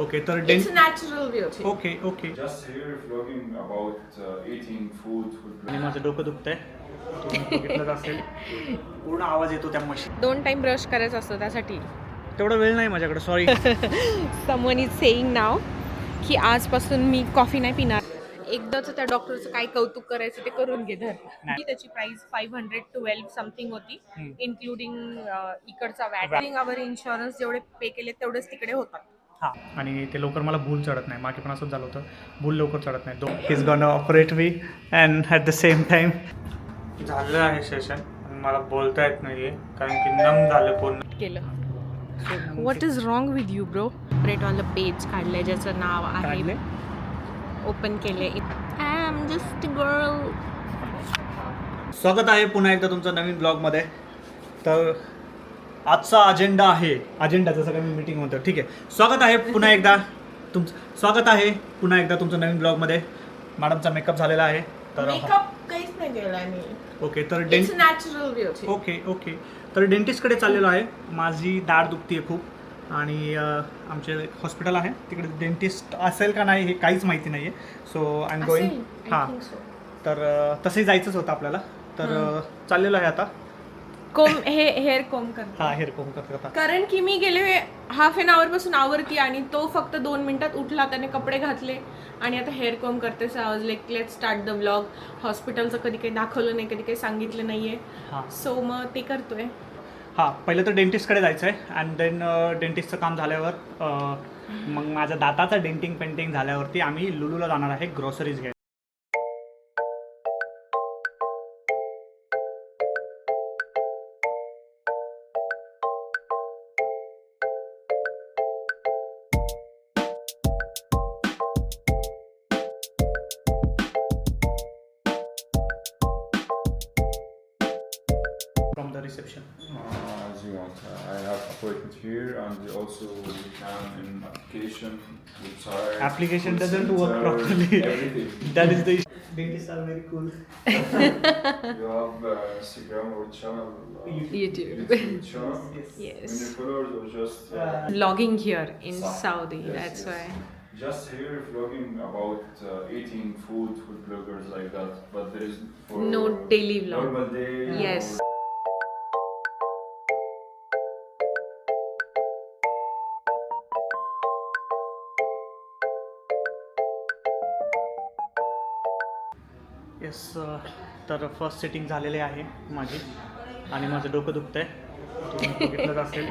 Okay तर It's natural beauty. Okay okay. Just here vlogging about eating food with आणि माझं डोकं दुखतंय, तुम्ही बघितलं असेल पूर्ण आवाज येतो त्या मशीन. 2 टाइम ब्रश करायचं असतं त्यासाठी. तेवढा वेळ नाही माझ्याकडे, सॉरी. समवन इज सेईंग नाव की आजपासून मी कॉफी नाही पिणार. एकदाच त्या डॉक्टरचं काय कौतुक करायचं ते करून घे धर. नाही. त्याची प्राइस 512 समथिंग होती, इन्क्लुडिंग इकडचा व्हॅट. वॅट. आवर इन्शुरन्स जेवढे पे केले तेवढेच तिकडे होतात. हां, आणि ते लवकर मला भूल चढत नाही. मागे पण असंच झालं होतं, भूल लवकर चढत नाही. His gone operate me and at the same time झालं आहे सेशन. मला बोलता येत नाही आहे कारण की नम झालं पूर्ण केलं. What is wrong with you bro? ऑपरेटवालं पेज काढलंय ज्याचं नाव आहे, ओपन केले. I am just girl. स्वागत आहे पुन्हा एकदा तुमचं नवीन ब्लॉगमध्ये. तर आजचा अजेंडा आहे, अजेंडा जसं काही मी मीटिंग होतं, ठीक आहे. स्वागत आहे पुन्हा एकदा तुमचं नवीन ब्लॉगमध्ये. मॅडमचा मेकअप झालेला आहे. तर मेकअप काहीच नाही केलाय मी. ओके, तर इट्स नॅचरल ब्युटी. ओके तर डेंटिस्टकडे चाललेलो आहे. माझी दाढ दुखती आहे खूप आणि आमचे हॉस्पिटल आहे तिकडे डेंटिस्ट असेल का नाही हे काहीच माहिती नाही आहे. So I am going. हां, तर तसंही जायचंच होतं आपल्याला, तर चाललेलो आहे आता. कोम हेअर कोम करतो. हां, हेअर कोम करता. कारण की मी गेले हाफ एन आवर पासून आवरती आणि तो फक्त 2 मिनिटात उठला, त्याने कपडे घातले आणि आता हेअर कोम करते. So I was like let's start the blog. हॉस्पिटलचं कधी काही दाखवलं नाही, कधी काही सांगितलं नाहीये. हां सो मग ते करतोय. हां, पहिलं तर डेंटिस्टकडे जायचं आहे अँड देन डेंटिस्टचं काम झाल्यावर मग माझ्या दाताचं डेंटिंग पेंटिंग झाल्यावरती आम्ही लुलूला जाणार आहे ग्रॉसरीज घ्यायला. From the reception. as you want. I have appointment here, and also you can in application, website. Application call doesn't work center, properly. Everything. That is the issue. Dentists are very cool. You have Instagram or channel. YouTube. channel. Yes. In your followers or just. Vlogging here in Saudi. Yes, That's yes. why. Just here vlogging about eating food bloggers like that, but there is for No daily vlog. normal day. Yes. or- yes, तर first setting झालेली आहे माझी आणि माझं डोकं दुखतंय. तुम्ही बघितलं असेल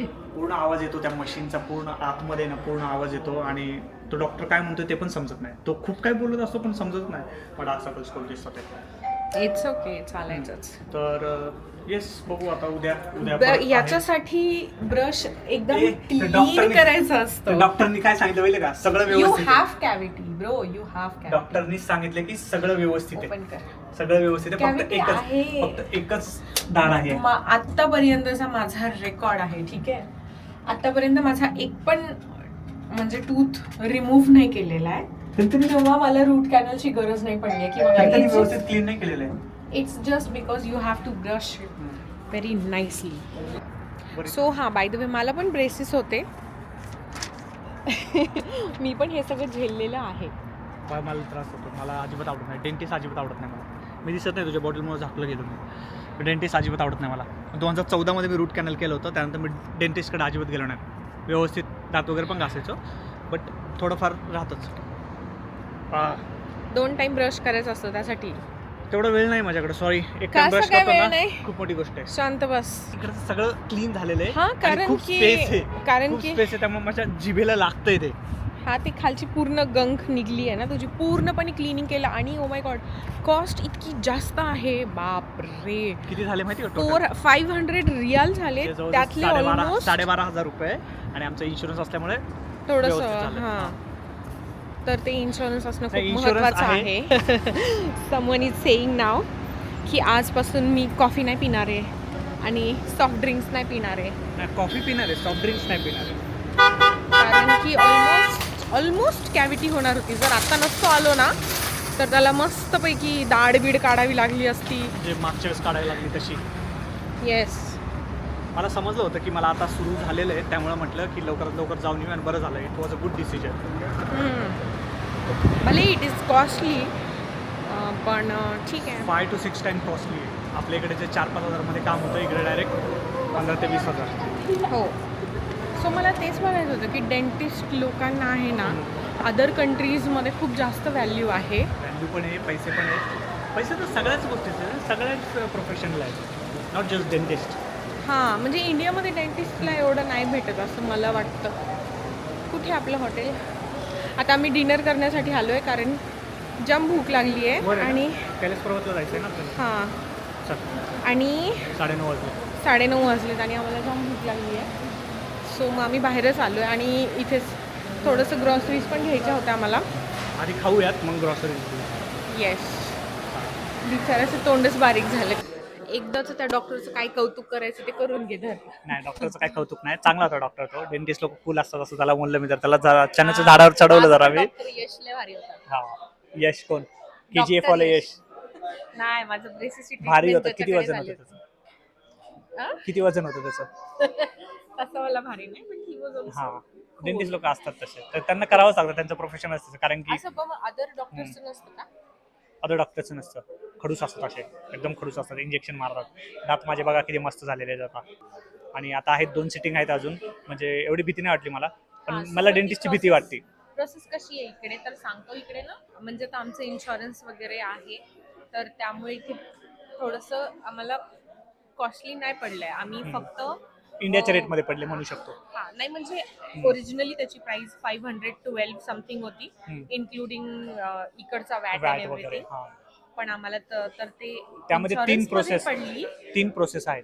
पूर्ण आवाज येतो त्या मशीनचा, पूर्ण आतमध्ये ना पूर्ण आवाज येतो आणि तो डॉक्टर काय म्हणतो ते पण समजत नाही. तो खूप काय बोलत असतो पण समजत नाही. पण असं कल्स दिसतं ते. इट्स ओके, चालायचंच. तर येस, बघू आता उद्या परत आहे. याच्यासाठी ब्रश एकदम ते क्लीन डॉक्टरनी- करायचं असतं. डॉक्टरनी काय सांगितलं माहिती का, सगळं यू व्यवस्थित आहे. Have cavity bro, you have cavity. डॉक्टरनीच सांगितलं की सगळं व्यवस्थित आहे, ओपन कर. सगळं व्यवस्थित आहे. Cavity आहे. फक्त एकच दाढ आहे. आतापर्यंतचा माझा रेकॉर्ड आहे, ठीक आहे. आतापर्यंत माझा एक पण म्हणजे टूथ रिमूव्ह नाही केलेला आहे किंवा मला रूट कॅनलची गरज नाही पडली आहे त्यांनी किंवा व्यवस्थित क्लीन नाही केलेलं आहे. It's just because you have to brush very nicely. बरं. सो हां, बाय द वे मला पण ब्रेसेस होते. मी पण हे सगळं झेललेलं आहे. मला त्रास होतो, मला अजिबात आवडत नाही. डेंटिस्ट अजिबात आवडत नाही मला. मी दिसत नाही तुझ्या बॉटलमुळे झाकलं गेलो मी. डेंटिस्ट अजिबात आवडत नाही मला. 2014मध्ये मी रूट कॅनल केलं होतं, त्यानंतर मी डेंटिस्टकडे अजिबात गेलो नाही. व्यवस्थित दात वगैरे पण घासायचो, बट थोडंफार राहतच. 2 टाइम ब्रश करायचं असतं त्यासाठी. तेवढा वेळ नाही माझ्याकडे, सॉरी. एक कसं ब्रश काय करतो वेळ ना, नाही? खूप मोठी गोष्ट आहे. शांत बस. इकडचं सगळं क्लीन झालेलं आहे. हां, आणि कारण खूप की- स्पेस आहे. कारण खूप की- स्पेस आहे, त्यामुळे माझ्या जिभेला लागतंय ते. हा, ती खालची पूर्ण गंक निघली आहे ना तुझी, पूर्णपणे क्लिनिंग केलं. आणि ओ माय गॉड, कॉस्ट इतकी जास्त आहे, बाप रे. किती झाले माहिती का total? 500 रियाल झाले, त्यातले ऑलमोस्ट 12,500 रुपये. आणि आमचा इन्शुरन्स असल्यामुळे थोडंसं. व्यवस्थित झालं. हां, तर ते इन्शुरन्स असणं खूप नाही, insurance महत्त्वाचं आहे. समवन इज सेईंग नाव की आजपासून मी कॉफी नाही पिणार आहे आणि सॉफ्ट ड्रिंक्स नाही पिणार आहे. नाही, कॉफी पिणार आहे, सॉफ्ट ड्रिंक्स नाही पिणार आहे. कारण की ऑलमोस्ट कॅव्हिटी होणार होती. जर आता नसतो आलो ना तर त्याला मस्तपैकी दाढ बीड काढावी लागली असती. जे मागच्या वेळेस काढायला लागली तशी. येस. मला समजलं होतं की मला आता सुरू झालेलं आहे, त्यामुळे म्हटलं की लवकरात लवकर जाऊन येऊ आणि बरं झालं. It was a good decision. भले इट इज कॉस्टली पण ठीक आहे. 5 to 6 टाईम कॉस्टली आहे. आपल्या इकडे जे 4-5 हजारमध्ये काम होतं, इकडे डायरेक्ट 15 ते 20 हजार. हो. सो मला तेच बघायचं होतं की डेंटिस्ट लोकांना आहे ना अदर कंट्रीजमध्ये खूप जास्त व्हॅल्यू आहे. व्हॅल्यू पण आहे, पैसे पण आहेत. पैसे तर सगळ्याच गोष्टीचे आहे, सगळ्याच प्रोफेशनल आहेत, नॉट जस्ट डेंटिस्ट. हां, म्हणजे इंडियामध्ये डेंटिस्टला एवढं नाही भेटत असं मला वाटतं. कुठे आपलं हॉटेल? आता आम्ही डिनर करण्यासाठी आलो आहे कारण जाम भूक लागली आहे आणि कैलास पर्वतला जायचं आहे ना आपल्याला. हां, चल, आणि 9:30 वाजले. 9:30 वाजलेत आणि आम्हाला जाम भूक लागली आहे. सो मग आम्ही बाहेरच आलो आहे आणि इथेच थोडंसं ग्रॉसरीज पण घ्यायच्या होत्या आम्हाला. आधी खाऊयात मग ग्रॉसरी. येस. बिचाराचं तोंडच बारीक झालं. एकदाच त्या डॉक्टरचं काय कौतुक करायचं ते करून घे धर. नाही, डॉक्टरचं काय कौतुक नाही, चांगला होता डॉक्टर तो. डेंटिस्ट लोक कूल असतात असं त्याला म्हणलं मी, तर त्याला चण्याच्या झाडावर चढवलं जरा मी. डॉक्टर यश लय भारी होता. हा, यश कोण? KGF वाला यश नाही, माझं ब्रेसेस भारी होतं. किती वजन होतं त्याचं? किती वजन होतं त्याचं? तसं मला भारी नाही पण ही वजन. हा, डेंटिस्ट लोक असतात तसे, तर त्यांना करावंच लागतं, त्यांचं प्रोफेशन असतं. कारण की असं पण अदर डॉक्टर्सचं नसतं का? अदर डॉक्टरचं नसतं, खडूस असतात असे, एकदम खडूस असतात, इंजेक्शन मारतात. दात माझे बघा किती मस्त झालेले आहेत आता. आणि आता आहेत 2 सिटिंग आहेत अजून, म्हणजे एवढी भीती नाही वाटली मला, पण मला डेंटिस्टची भीती वाटते. प्रोसेस कशी आहे इकडे तर सांगतो. इकडे ना म्हणजे आता आमचं इन्शुरन्स वगैरे आहे तर त्यामुळे इथे थोडंसं आम्हाला कॉस्टली नाही पडलंय. आम्ही फक्त इंडियाच्या रेटमध्ये पडले म्हणू शकतो. हा नाही म्हणजे ओरिजिनली त्याची प्राइस 512 समथिंग होती, इन्क्लुडिंग इकडचा वॅट वॅट आणि वगैरे. एव्हरीथिंग. हा, पण आम्हाला तर ते त्यामध्ये insurance मध्ये पडली. 3 प्रोसेस आहेत.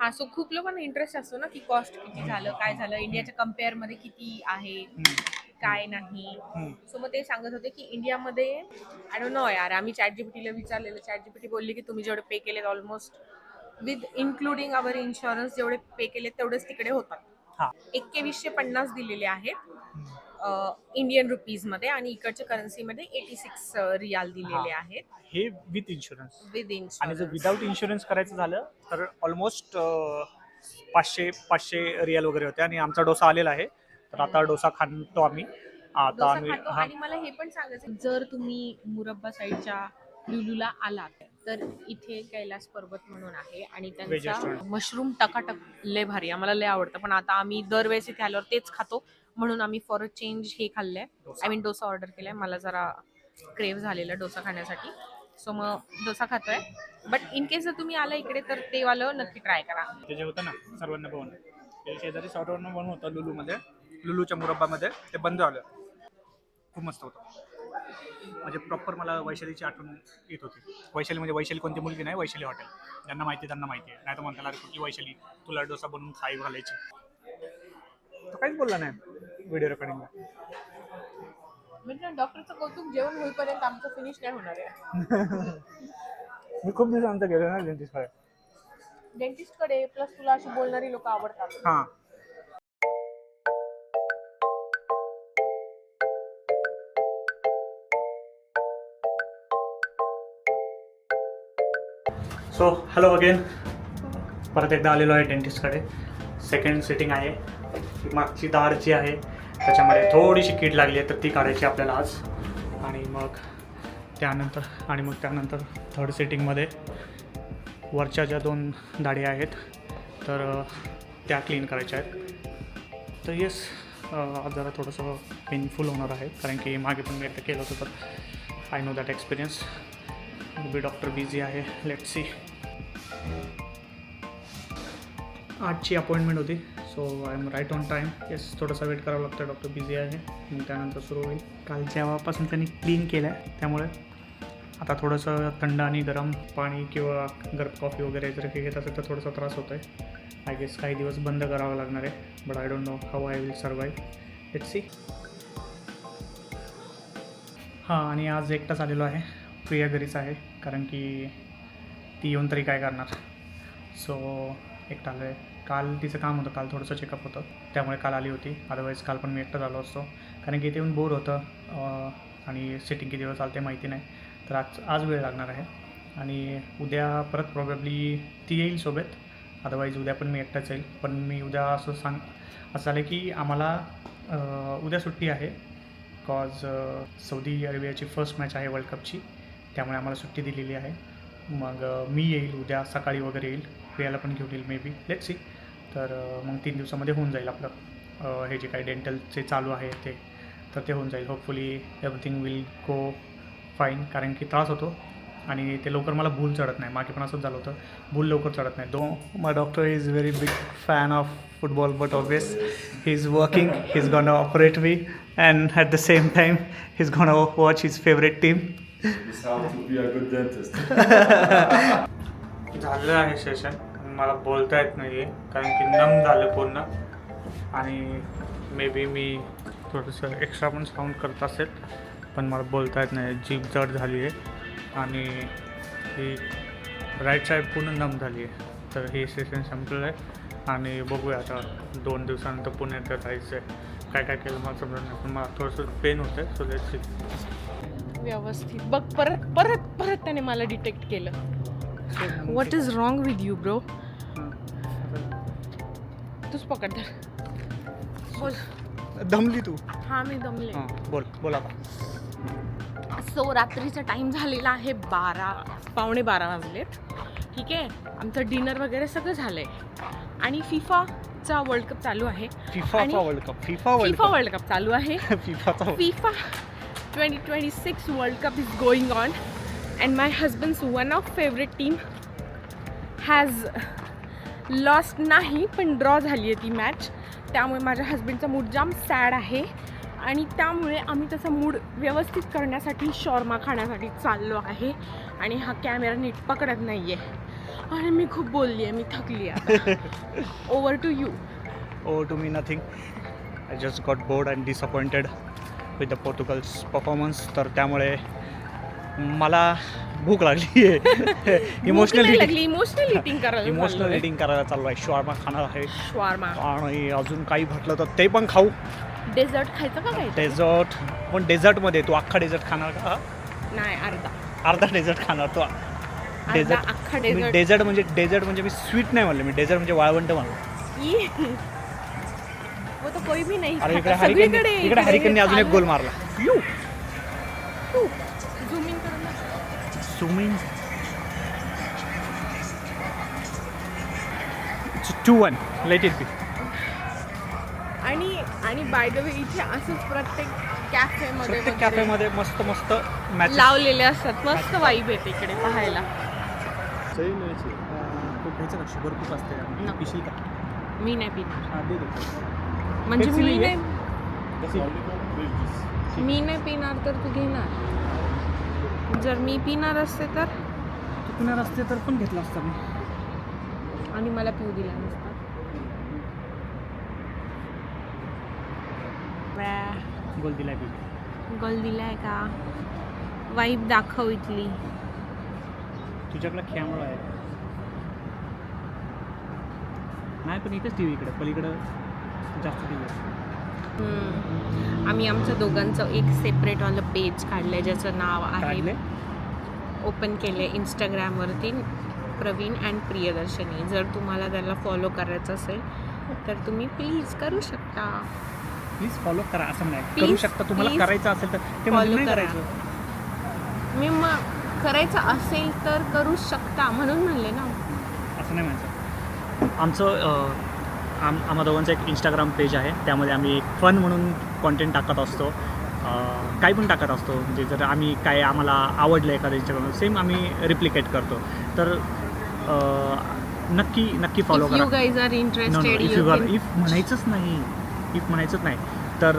हा, सो खूप लोकांना इंटरेस्ट असतो ना की कॉस्ट किती झालं, काय झालं, इंडियाच्या कम्पेअर मध्ये किती आहे, काय नाही. सो मग ते सांगत होते की इंडियामध्ये आय डोंट नो यार, आम्ही ChatGPT ला विचारलेलं. ChatGPT बोलली की तुम्ही जेवढे पे केलेत almost with including our insurance जेवढे पे केले तेवढेच तिकडे होतात. हा, 2150 दिलेले आहेत इंडियन रुपीजमध्ये आणि इकडच्या करन्सीमध्ये 86 रियाल दिलेले आहेत हे विथ इन्शुरन्स. विथ आणि इन्शुरन्स. जर विदाऊट इन्शुरन्स करायचं झालं तर ऑलमोस्ट 500 रियाल वगैरे होते. आणि आमचा डोसा आलेला आहे, तर आता डोसा खातो आम्ही. आता डोसा आम्ही खातो. आणि मला हे पण सांगायचं, जर तुम्ही मुरब्बा साईडच्या लुलूला आलात तर इथे कैलास पर्वत म्हणून आहे आणि त्यांचा restaurant. मशरूम टकाटक लय भारी, आम्हाला लय आवडतं. पण आता आम्ही दरवेळेस इथे आल्यावर तेच खातो म्हणून आम्ही फॉर अ चेंज हे खाल्लंय. आय मीन डोसा ऑर्डर केलाय. मला जरा क्रेव्ह झालेला डोसा खाण्यासाठी, सो मग डोसा खातोय. बट इन केस जर तुम्ही आला इकडे तर ते वालं नक्की ट्राय करा. ते जे होतं ना सर्वांना भवन, ते शेजारी सर्वांना भवन होतं लुलूमध्ये, लुलूच्या मुरब्बामध्ये. ते बंद झालं. खूप मस्त होतं. म्हणजे प्रॉपर मला वैशालीची आठवण येत होती. वैशाली म्हणजे वैशाली कोणती मुलगी नाही, वैशाली हॉटेल. ज्यांना माहिती त्यांना माहिती आहे, नाही तर म्हणताना कुठली वैशाली तुला डोसा बनवून खाई घालायची. तो काहीच बोलला नाही व्हिडिओ रेकॉर्डिंगला. म्हणजे डॉक्टरचं कौतुक जेवण होईपर्यंत आमचं फिनिश नाही होणार आहे. मी खूप दिवसांचा गेलो ना डेंटिस्टकडे. डेंटिस्ट कडे प्लस तुला अशी बोलणारी लोक आवडतात. हां, सो हॅलो अगेन. परत एकदा आलेलो आहे डेंटिस्टकडे. सेकंड सिटिंग आहे. मागची दाढ जी आहे त्याच्यामध्ये थोडीशी कीड लागली आहे, तर ती काढायची आपल्याला आज. आणि मग त्यानंतर थर्ड सिटिंगमध्ये वरच्या ज्या 2 दाढी आहेत तर त्या क्लीन करायच्या आहेत. तर येस, आज जरा थोडंसं पेनफुल होणार आहे, कारण की मागे पण मी एकदा केलं होतं, तर आय नो दॅट एक्सपिरियन्स. बी डॉक्टर बिझी आहे, लेट्स सी. 8ची अपॉइंटमेंट होती, so I am right on time. Yes, थोडासा वेट करावं लागतं, डॉक्टर बिझी आहे. मग त्यानंतर सुरू होईल. काल जेव्हापासून त्यांनी क्लीन केलं आहे, त्यामुळे आता थोडंसं थंड आणि गरम पाणी किंवा गरम कॉफी वगैरे जर हे घेत असेल तर थोडासा त्रास होतो आहे. आय गेस काही दिवस बंद करावं लागणार आहे, but I don't know how I will survive. Let's see. हां, आणि आज एकटाच आलेलो आहे. प्रिया घरीच आहे, कारण की ती येऊन तरी काय करणार. सो एकटा आलो आहे. काल तिचं काम होतं, काल थोडंसं चेकअप होतं, त्यामुळे काल आली होती. अदरवाईज काल पण मी एकटाच आलो असतो, कारण की इथे येऊन बोर होतं. आणि सिटिंग किती दिवस चालते माहिती नाही, तर आज वेळ लागणार आहे. आणि उद्या परत प्रॉबेबली ती येईल सोबत, अदरवाईज उद्या पण मी एकटाच येईल. पण मी उद्या असं झालं की आम्हाला उद्या सुट्टी आहे कॉज सौदी अरेबियाची फर्स्ट मॅच आहे वर्ल्ड कपची, त्यामुळे आम्हाला सुट्टी दिलेली आहे. मग मी येईल उद्या सकाळी वगैरे येईल, प्रियाला पण घेऊन येईल मे बी, लेट्स सी. तर मग 3 दिवसामध्ये होऊन जाईल आपलं हे जे काही डेंटलचे चालू आहे ते, तर ते होऊन जाईल. Hopefully everything will go fine, कारण की त्रास होतो आणि ते लवकर मला भूल चढत नाही. मागे पण असंच झालं होतं, भूल लवकर चढत नाही. Though my doctor is very big fan of football, but obvious he is working, he is gone operate me and at the same time he is gone watch his favourite team. It's how to be a good dentist. झालेलं आहे session, मला बोलता येत नाही आहे कारण की नम झालं पूर्ण आणि मे बी मी थोडंसं एक्स्ट्रा पण साऊंड करत असेल, पण मला बोलता येत नाही. जीभ जड झाली आहे आणि ही राईट साईड पूर्ण नम झाली आहे. तर हे सेशन संपलेलं आहे आणि बघूया आता 2 दिवसानंतर पुण्यात जायचं आहे. काय काय केलं मला समजत नाही, पण मला थोडंसं पेन होतं आहे. So let's see. व्यवस्थित बघ. परत त्याने मला डिटेक्ट केलं. What is wrong with you bro? तूच पकड धर. बोल. दमली तू? हां मी दमले. बोल आता. सो रात्रीचा टाईम झालेला आहे 12:15 वाजलेत. ठीक आहे, आमचं डिनर वगैरे सगळं झालं आहे आणि फिफाचा वर्ल्ड कप चालू आहे. फिफा वर्ल्ड कप चालू आहे. FIFA 2026 World Cup is going on and my husband's one of favorite team has lost नाही पण ड्रॉ झाली आहे ती मॅच. त्यामुळे माझ्या हस्बंडचा मूड जाम सॅड आहे आणि त्यामुळे आम्ही त्याचा मूड व्यवस्थित करण्यासाठी शॉर्मा खाण्यासाठी चाललो आहे आणि हा कॅमेरा नीट पकडत नाही आहे आणि मी खूप बोलली आहे, मी थकली आहे. Over to you. Over to me nothing. I just got bored and disappointed with the Portugal's performance. तर त्यामुळे मला भूक लागली आहे. इमोशनल इटिंग करायला चाललो आहे. शॉर्मा खाणार आहे शॉर्मा आणि अजून काही भेटलं तर ते पण खाऊ. डेझर्ट खायचं का काय? डेझर्ट पण डेझर्टमध्ये तू अख्खा डेझर्ट खाणार का? नाही, अर्धा डेझर्ट खाणार तू. अख्खा डेझर्ट म्हणजे मी स्वीट नाही म्हणलं, मी डेझर्ट म्हणजे वाळवंट म्हणलं. वो तो कोई भी नहीं. अरे इकडे हरिकेनने अजून एक गोल मारला. झूमिंग 2-1 लेट इट बी. आणि बाय द वे इथे असंच प्रत्येक कॅफेमध्ये मस्त मॅच लावलेले असतात. मस्त वाईब येते इकडे पाहायला. घ्यायचं का? शुगर खूप असते. पिशील का? मी नाही पिणार. दे दे. म्हणजे Pepsi मी नाहीये? नाही पिणार तर तू घेणार. जर मी पिणार असते तर तू पिणार असते तर पण घेतला असता मी. आणि मला पिऊ दिला नसता. गोल दिलाय गोल दिलाय का? वाईब दाखव इथली. तुझ्याकडे कॅमेरा आहे नाही, पण इथेच टी व्ही इकडे पलीकडं जास्त टी व्ही. आम्ही आमच्या दोघांचं एक सेपरेटवालं पेज काढलं आहे ज्याचं नाव आहे, ओपन केलं आहे इंस्टाग्रामवरती, प्रवीण अँड प्रियदर्शनी. जर तुम्हाला त्याला फॉलो करायचं असेल तर तुम्ही प्लीज करू शकता. प्लीज फॉलो करा. असं नाही करू शकता, तुम्हाला करायचं असेल तर ते म्हणजे नाही करायचं. मी मग करायचं असेल तर करू शकता म्हणून म्हणले ना, असं नाही म्हणायचं. आमचं आम्हा दोघांचं एक इंस्टाग्राम पेज आहे, त्यामध्ये आम्ही एक फन म्हणून कॉन्टेंट टाकत असतो. काही पण टाकत असतो. म्हणजे जर आम्ही काय आम्हाला आवडलं एखादं इंस्टाग्राम सेम आम्ही रिप्लिकेट करतो. तर नक्की फॉलो करा. You guys are interested. If म्हणायचंच नाही तर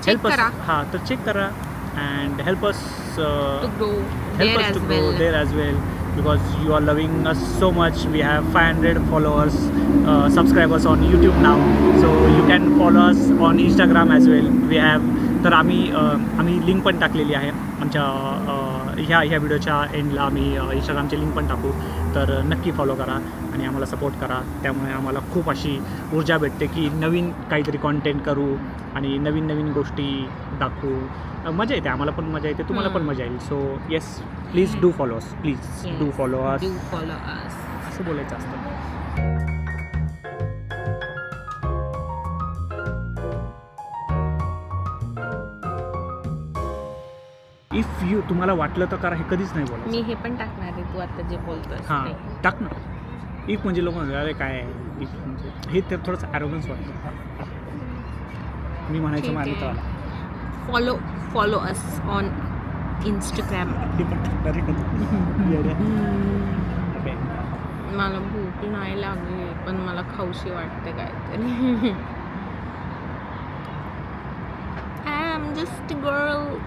हेल्प अस. हां, तर चेक करा and help us to grow there as well. because you are loving us so much. We have 500 followers, subscribers on YouTube now, so you can follow us on Instagram as well. We have तर आम्ही link पण टाकलेली आहे आमच्या ह्या व्हिडिओच्या एंडला. आम्ही इंस्टाग्रामची लिंक पण टाकू, तर नक्की फॉलो करा आणि आम्हाला सपोर्ट करा. त्यामुळे आम्हाला खूप अशी ऊर्जा भेटते की नवीन काहीतरी कॉन्टेंट करू आणि नवीन गोष्टी दाखवू. मजा येते, आम्हाला पण मजा येते, तुम्हाला पण मजा येईल. So yes, please do follow us. Please do follow us. असं बोलायचं असतं. इफ यू तुम्हाला वाटलं तर करा, हे कधीच नाही बोलायचं. मी हे पण टाकणार आहे तू आता जे बोलतोस हां ते. टाक ना. इफ म्हणजे लोक म्हणतात अरे काय आहे इफ म्हणजे हे तर थोडंसं ॲरोगन्स वाटतं. मी म्हणायचं ठीक माझं आहे. तर फॉलो अस ऑन इंस्टाग्राम. हे पण टाकणार आहे का? येड्या. ओके. मला भूक नाही लागली पण मला खाऊशी वाटते काहीतरी. I am just girl.